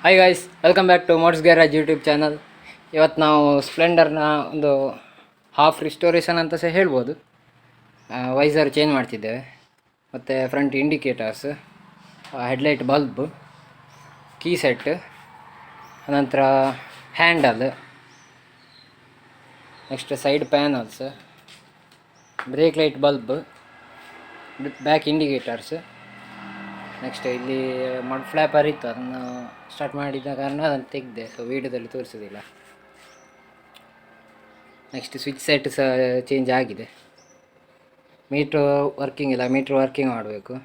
Hi guys, welcome back to Mots garage YouTube channel. ಇವತ್ತು ನಾವು ಸ್ಪ್ಲೆಂಡರ್ನ ಒಂದು ಹಾಫ್ ರಿಸ್ಟೋರೇಷನ್ ಅಂತ ಸಹ ಹೇಳ್ಬೋದು. ವೈಸರ್ ಚೇಂಜ್ ಮಾಡ್ತಿದ್ದೇವೆ, ಮತ್ತು front indicators, headlight bulb, key set, ಅನಂತರ handle, next side panels, brake light bulb, back indicators. Next ಇಲ್ಲಿ ಮಡ್ ಫ್ಲ್ಯಾಪರ್ ಇತ್ತು, ಅದನ್ನು ಸ್ಟಾರ್ಟ್ ಮಾಡಿದ ಕಾರಣ ಅದನ್ನು ತೆಗೆದೆ, ಸೊ ವೀಡಿಯೋದಲ್ಲಿ ತೋರಿಸೋದಿಲ್ಲ. ನೆಕ್ಸ್ಟ್ ಸ್ವಿಚ್ ಸೆಟ್ ಸಹ ಚೇಂಜ್ ಆಗಿದೆ. ಮೀಟ್ರ್ ವರ್ಕಿಂಗ್ ಇಲ್ಲ, ಮೀಟ್ರ್ ವರ್ಕಿಂಗ್ ಮಾಡಬೇಕು.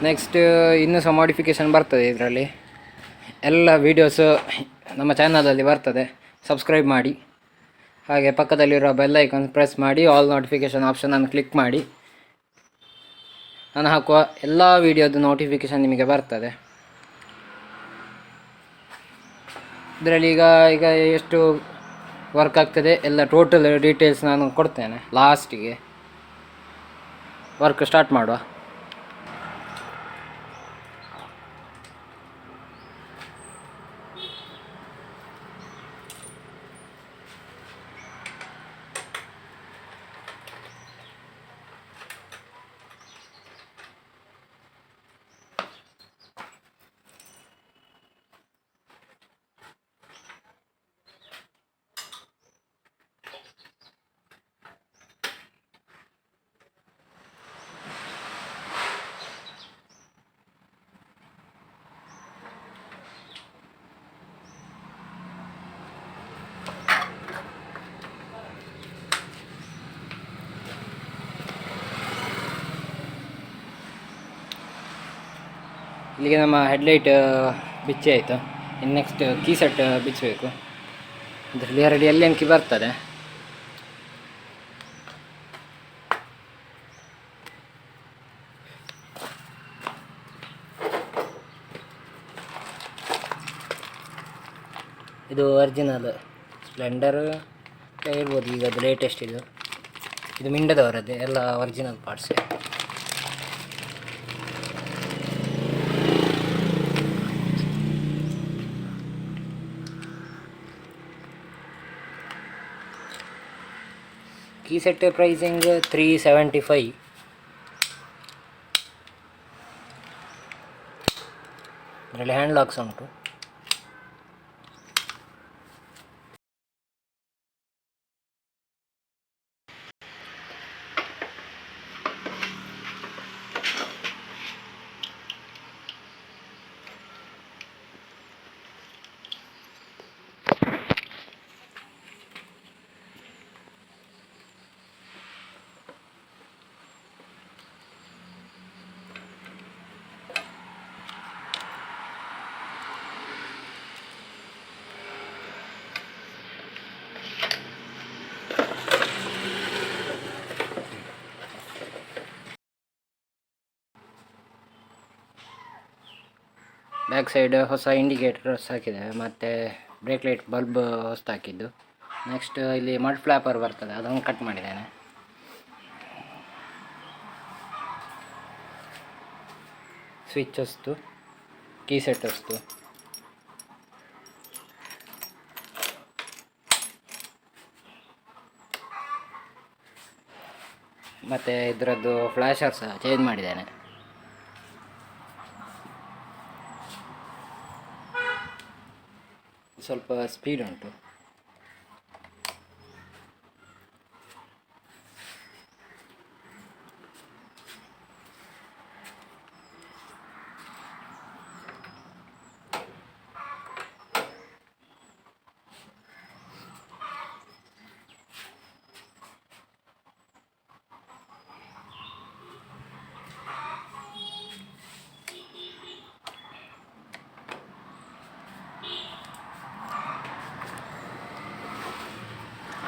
ನೆಕ್ಸ್ಟ್ ಇನ್ನೂ ಸಹ ಮಾಡಿಫಿಕೇಷನ್ ಬರ್ತದೆ ಇದರಲ್ಲಿ. ಎಲ್ಲ ವೀಡಿಯೋಸು ನಮ್ಮ ಚಾನಲಲ್ಲಿ ಬರ್ತದೆ, ಸಬ್ಸ್ಕ್ರೈಬ್ ಮಾಡಿ. ಹಾಗೆ ಪಕ್ಕದಲ್ಲಿರೋ ಬೆಲ್ ಐಕಾನ್ ಪ್ರೆಸ್ ಮಾಡಿ, ಆಲ್ ನೋಟಿಫಿಕೇಷನ್ ಆಪ್ಷನನ್ನು ಕ್ಲಿಕ್ ಮಾಡಿ. ನಾನು ಹಾಕುವ ಎಲ್ಲ ವೀಡಿಯೋದು ನೋಟಿಫಿಕೇಷನ್ ನಿಮಗೆ ಬರ್ತದೆ. ಇದರಲ್ಲಿ ಈಗ ಎಷ್ಟು ವರ್ಕ್ ಆಗ್ತದೆ ಎಲ್ಲ ಟೋಟಲ್ ಡೀಟೇಲ್ಸ್ ನಾನು ಕೊಡ್ತೇನೆ ಲಾಸ್ಟಿಗೆ. ವರ್ಕ್ ಸ್ಟಾರ್ಟ್ ಮಾಡುವ. ಇಲ್ಲಿಗೆ ನಮ್ಮ ಹೆಡ್ಲೈಟ್ ಬಿಚ್ಚಿ ಆಯಿತು. ಇನ್ನು ನೆಕ್ಸ್ಟ್ ಕೀ ಸೆಟ್ ಬಿಚ್ಚಬೇಕು. ಇದರಲ್ಲಿ ಎರಡು LN ಕೀ ಬರ್ತದೆ. ಇದು ಒರಿಜಿನಲ್ ಸ್ಪ್ಲೆಂಡರ್ ಇರ್ಬೋದು, ಈಗ ಅದು ಲೇಟೆಸ್ಟ್. ಇದು ಮಿಂಡದವರದ್ದೇ, ಎಲ್ಲ original parts. Key set pricing 375. ಇದರಲ್ಲಿ ಹ್ಯಾಂಡ್ ಲಾಕ್ಸ್ ಉಂಟು. ಬ್ಯಾಕ್ ಸೈಡ್ ಹೊಸ ಇಂಡಿಕೇಟರ್ಸ್ ಹಾಕಿದೆ, ಮತ್ತು ಬ್ರೇಕ್ ಲೈಟ್ ಬಲ್ಬ್ ಹೊಸ್ತು ಹಾಕಿದ್ದು. ನೆಕ್ಸ್ಟ್ ಇಲ್ಲಿ ಮಡ್ ಫ್ಲ್ಯಾಪರ್ ಬರ್ತದೆ, ಅದನ್ನು ಕಟ್ ಮಾಡಿದ್ದೇನೆ. ಸ್ವಿಚ್ ಹೊಸ್ತು, ಕೀ ಸೆಟ್ ಹೊಸ್ತು. ಮತ್ತು ಇದರದ್ದು ಫ್ಲ್ಯಾಶರ್ ಸಹ ಚೇಂಜ್ ಮಾಡಿದ್ದೇನೆ. ಸ್ವಲ್ಪ ಸ್ಪೀಡ್ ಉಂಟು.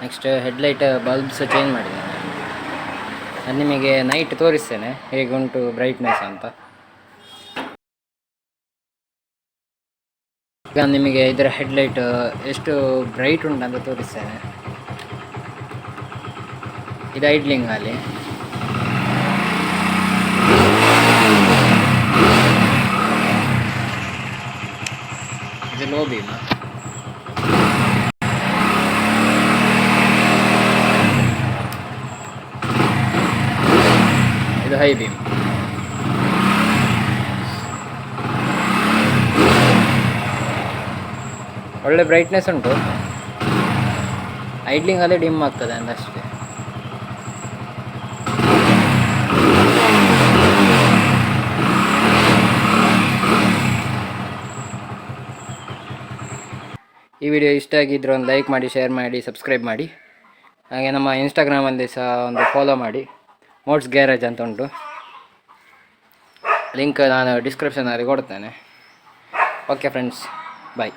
ನೆಕ್ಸ್ಟ್ ಹೆಡ್ಲೈಟ್ ಬಲ್ಬ್ಸ್ ಚೇಂಜ್ ಮಾಡಿದ್ದೇನೆ. ನಾನು ನಿಮಗೆ ನೈಟ್ ತೋರಿಸ್ತೇನೆ ಹೇಗುಂಟು ಬ್ರೈಟ್ನೆಸ್ ಅಂತ. ಈಗ ನಿಮಗೆ ಇದರ ಹೆಡ್ಲೈಟ್ ಎಷ್ಟು ಬ್ರೈಟ್ ಉಂಟಂತ ತೋರಿಸ್ತೇನೆ. ಇದು ಐಡ್ಲಿಂಗ್ ಅಲ್ಲಿ. ಲೋ ಬೀಮ್, ಇದು ಹೈ ಬೀಮ್. ಒಳ್ಳೆ ಬ್ರೈಟ್ನೆಸ್ ಉಂಟು, ಐಡ್ಲಿಂಗ್ ಅದೇ ಡಿಮ್ ಆಗ್ತದೆ ಅಂದಷ್ಟೇ. ಈ ವಿಡಿಯೋ ಇಷ್ಟ ಆಗಿದ್ದರೆ ಒಂದು ಲೈಕ್ ಮಾಡಿ, ಶೇರ್ ಮಾಡಿ, ಸಬ್ಸ್ಕ್ರೈಬ್ ಮಾಡಿ. ಹಾಗೆ ನಮ್ಮ ಇನ್ಸ್ಟಾಗ್ರಾಮಲ್ಲಿ ಸಹ ಒಂದು ಫಾಲೋ ಮಾಡಿ, ಮೋಟ್ಸ್ ಗ್ಯಾರೇಜ್ ಅಂತ ಉಂಟು. ಲಿಂಕ್ ನಾನು ಡಿಸ್ಕ್ರಿಪ್ಷನಲ್ಲಿ ಕೊಡ್ತೇನೆ. ಓಕೆ ಫ್ರೆಂಡ್ಸ್, ಬಾಯ್.